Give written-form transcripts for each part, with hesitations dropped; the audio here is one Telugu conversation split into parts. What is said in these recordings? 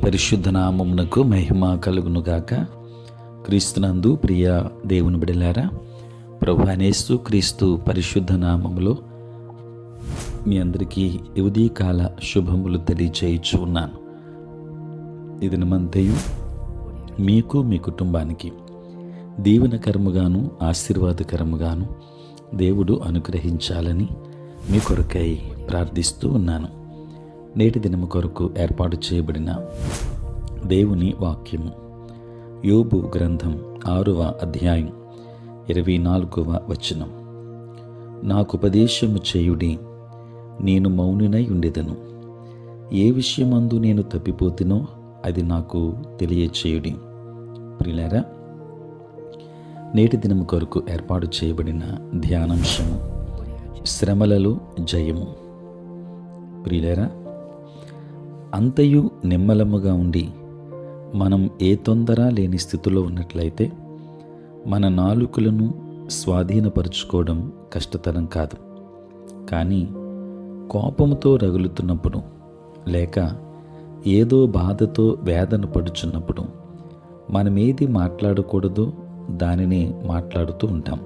పరిశుద్ధ నామమునకు మహిమ కలుగునుగాక. క్రీస్తునందు ప్రియ దేవుని బిడలారా, ప్రభువైన యేసు క్రీస్తు పరిశుద్ధ నామములో మీ అందరికీ ఉదయకాల శుభములు తెలియచేయచ్చు ఉన్నాను. ఇది నిమంతయు మీకు మీ కుటుంబానికి దీవెనకరముగాను ఆశీర్వాదకరముగాను దేవుడు అనుగ్రహించాలని మీ కొరకై ప్రార్థిస్తూ ఉన్నాను. నేటి దినము కొరకు ఏర్పాటు చేయబడిన దేవుని వాక్యము యోబు గ్రంథం 6వ అధ్యాయం 24వ వచనం. నాకుపదేశము చేయుడి, నేను మౌనినై ఉండెదను. ఏ విషయమందు నేను తప్పిపోతినో అది నాకు తెలియచేయుడి. ప్రియులారా, నేటి దినము కొరకు ఏర్పాటు చేయబడిన ధ్యానాంశము శ్రమలలో జయము. ప్రియులారా, అంతయు నిమ్మలముగా ఉండి మనం ఏ తొందర లేని స్థితిలో ఉన్నట్లయితే మన నాలుకలను స్వాధీనపరుచుకోవడం కష్టతరం కాదు. కానీ కోపంతో రగులుతున్నప్పుడు లేక ఏదో బాధతో వేదన పడుచున్నప్పుడు మనమేది మాట్లాడకూడదో దానినే మాట్లాడుతూ ఉంటాం.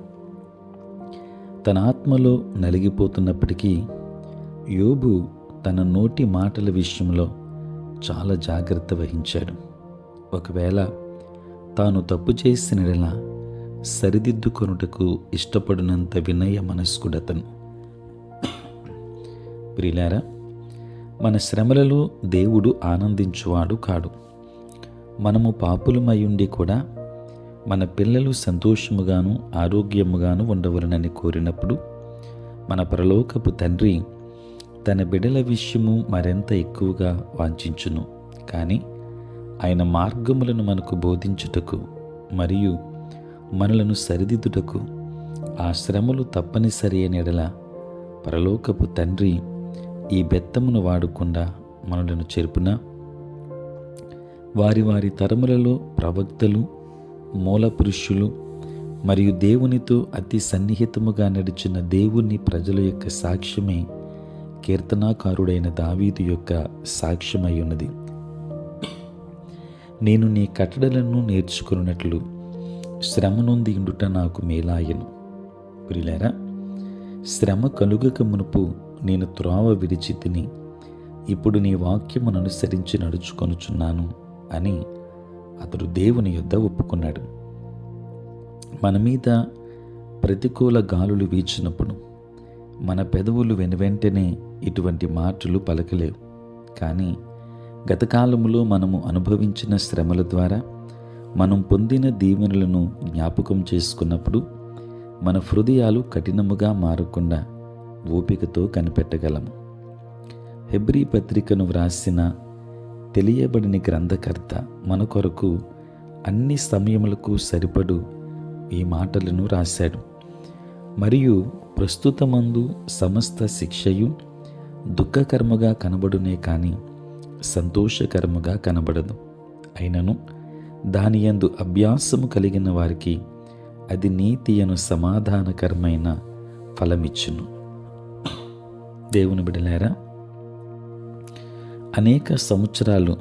తన ఆత్మలో నలిగిపోతున్నప్పటికీ యోబు తన నోటి మాటల విషయంలో చాలా జాగ్రత్త వహించాడు. ఒకవేళ తాను తప్పు చేసినలా సరిదిద్దుకొనుటకు ఇష్టపడినంత వినయ మనస్కుడతను. ప్రియులారా, మన శ్రమలలో దేవుడు ఆనందించువాడు కాడు. మనము పాపులమయ్యుండి కూడా మన పిల్లలు సంతోషముగాను ఆరోగ్యముగాను ఉండవలనని కోరినప్పుడు మన పరలోకపు తండ్రి తన బిడ్డల విషయము మరింత ఎక్కువగా వాంఛించును. కానీ ఆయన మార్గములను మనకు బోధించుటకు మరియు మనలను సరిదిద్దుటకు ఆ శ్రమలు తప్పనిసరి అయిన ఎడల పరలోకపు తండ్రి ఈ బెత్తమును వాడకుండా మనలను చెరుపున వారి వారి తరములలో ప్రవక్తలు, మూల పురుషులు మరియు దేవునితో అతి సన్నిహితముగా నడిచిన దేవుని ప్రజల యొక్క సాక్ష్యమే కీర్తనాకారుడైన దావీదు యొక్క సాక్ష్యమై ఉన్నది. నేను నీ కట్టడలను నేర్చుకున్నట్లు శ్రమ నొంది ఉండుట నాకు మేలాయను. ప్రియులారా, శ్రమ కలుగక మునుపు నేను త్రోవ విడిచి తిని ఇప్పుడు నీ వాక్యమును అనుసరించి నడుచుకొనుచున్నాను అని అతడు దేవుని యొద్ద ఒప్పుకున్నాడు. మన మీద ప్రతికూల గాలులు వీచినప్పుడు మన పెదవులు వెనువెంటనే ఇటువంటి మాటలు పలకలేవు. కానీ గతకాలములో మనము అనుభవించిన శ్రమల ద్వారా మనం పొందిన దీవెనలను జ్ఞాపకం చేసుకున్నప్పుడు మన హృదయాలు కఠినముగా మారకుండా ఓపికతో కనిపెట్టగలము. హెబ్రీ పత్రికను వ్రాసిన తెలియబడిన గ్రంథకర్త మన కొరకు అన్ని సమయములకు సరిపడు ఈ మాటలను రాశాడు. మరియు ప్రస్తుతమందు సమస్త శిక్షయు దుఃఖకరముగా కనబడునే కానీ సంతోషకరముగా కనబడదు. అయినను దాని యందు అభ్యాసము కలిగిన వారికి అది నీతి అను సమాధానకరమైన ఫలమిచ్చును. దేవుని బిడ్డలారా, అనేక సంవత్సరాలు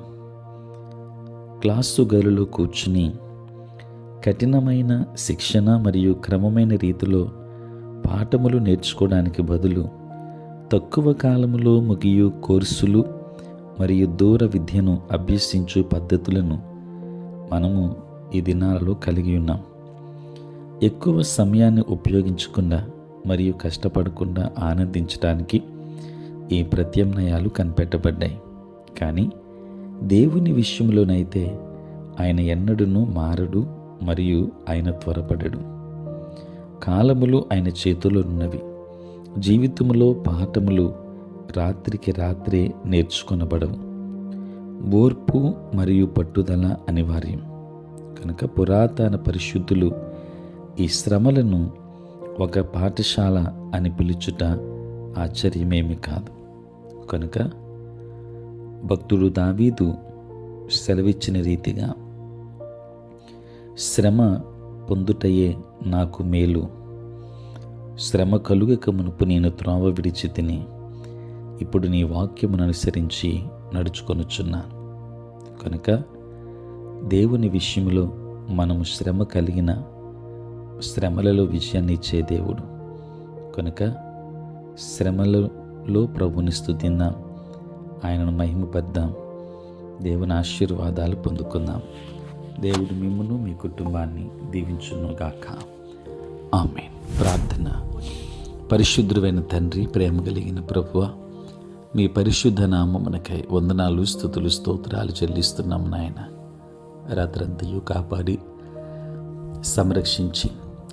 క్లాసు గదిలో కూర్చుని కఠినమైన శిక్షణ మరియు క్రమమైన రీతిలో పాఠములు నేర్చుకోవడానికి బదులు తక్కువ కాలములో ముగియు కోర్సులు మరియు దూర విద్యను అభ్యసించు పద్ధతులను మనము ఈ దినాలలో కలిగి ఉన్నాం. ఎక్కువ సమయాన్ని ఉపయోగించకుండా మరియు కష్టపడకుండా ఆనందించడానికి ఈ ప్రత్యామ్నాయాలు కనిపెట్టబడ్డాయి. కానీ దేవుని విషయంలోనైతే ఆయన ఎన్నడూనూ మారడు మరియు ఆయన త్వరపడడు. కాలములు ఆయన చేతిలో ఉన్నవి. జీవితంలో పాఠములు రాత్రికి రాత్రే నేర్చుకొనబడవు. ఓర్పు మరియు పట్టుదల అనివార్యం. కనుక పురాతన పరిశుద్ధులు ఈ శ్రమలను ఒక పాఠశాల అని పిలుచుట ఆశ్చర్యమేమి కాదు. కనుక భక్తుడు దావీదు సెలవిచ్చిన రీతిగా శ్రమ పొందుటయే నాకు మేలు, శ్రమ కలుగక మునుపు నేను త్రోవ విడిచి తిని ఇప్పుడు నీ వాక్యమును అనుసరించి నడుచుకొనుచున్నాను. కనుక దేవుని విషయంలో మనము శ్రమ కలిగిన శ్రమలలో విజయాన్ని ఇచ్చే దేవుడు కనుక శ్రమలలో ప్రభుని స్తుతిద్దాం, ఆయనను మహిమపద్దాం, దేవుని ఆశీర్వాదాలు పొందుకుందాం. దేవుడు మిమ్మును మీ కుటుంబాన్ని దీవించునుగాక. ఆమేన్. ప్రార్థన. పరిశుద్ధుడైన తండ్రి, ప్రేమ కలిగిన ప్రభువా, మీ పరిశుద్ధ నామమునకై వందనాలు, స్తుతులు, స్తోత్రాలు చెల్లిస్తున్నాం నాయన. రాత్రంతయు కాపాడి సంరక్షించి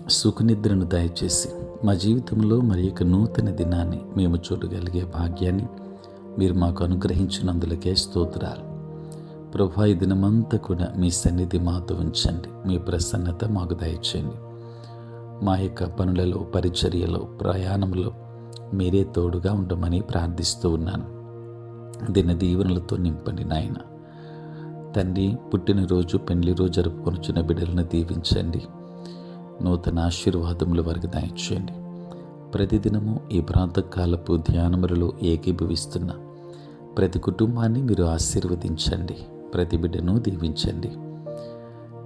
సుఖనిద్రను దయచేసి మా జీవితంలో మరి యొక్క నూతన దినాన్ని మేము చూడగలిగే భాగ్యాన్ని మీరు మాకు అనుగ్రహించినందులకే స్తోత్రాలు. ప్రభువా, ఈ దినమంతా కూడా మీ సన్నిధి మాతో ఉంచండి, మీ ప్రసన్నత మాకు దయచేయండి. మా యొక్క పనులలో, పరిచర్యలో, ప్రయాణంలో మీరే తోడుగా ఉండమని ప్రార్థిస్తూ ఉన్నాను. దిన దీవెనలతో నింపండి నాయన. తండ్రి, పుట్టినరోజు, పెళ్లి రోజు జరుపుకొనుచున్న బిడ్డలను దీవించండి, నూతన ఆశీర్వాదములు వారికి దయచేయండి. ప్రతిదినము ఈ ప్రాతకాలపు ధ్యానములలో ఏకీభవిస్తున్న ప్రతి కుటుంబాన్ని మీరు ఆశీర్వదించండి, ప్రతి బిడ్డను దీవించండి.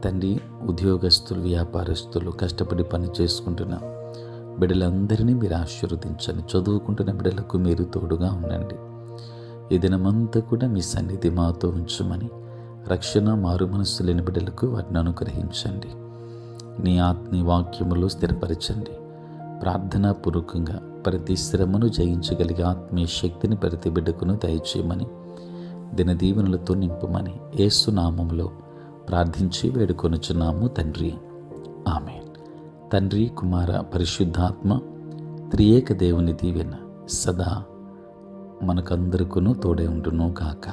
తండ్రి, ఉద్యోగస్తులు, వ్యాపారస్తులు, కష్టపడి పని చేసుకుంటున్న బిడ్డలందరినీ మీరు ఆశీర్వదించండి. చదువుకుంటున్న బిడ్డలకు మీరు తోడుగా ఉండండి. ఈ దినమంతా కూడా మీ సన్నిధి మాతో ఉంచమని, రక్షణ మారు మనస్సు లేని బిడ్డలకు వాటిని అనుగ్రహించండి. నీ ఆత్మీ వాక్యములో స్థిరపరచండి. ప్రార్థనాపూర్వకంగా ప్రతి శ్రమను జయించగలిగే ఆత్మీయ శక్తిని ప్రతి బిడ్డకును దయచేయమని, దినదీవెనలతో నింపమని యేసు నామములో ప్రార్థించి వేడుకొనుచున్నాము తండ్రి. ఆమేన్. తండ్రి, కుమార, పరిశుద్ధాత్మ త్రియేక దేవుని దీవెన సదా మనకందరికీ తోడే ఉండును గాక.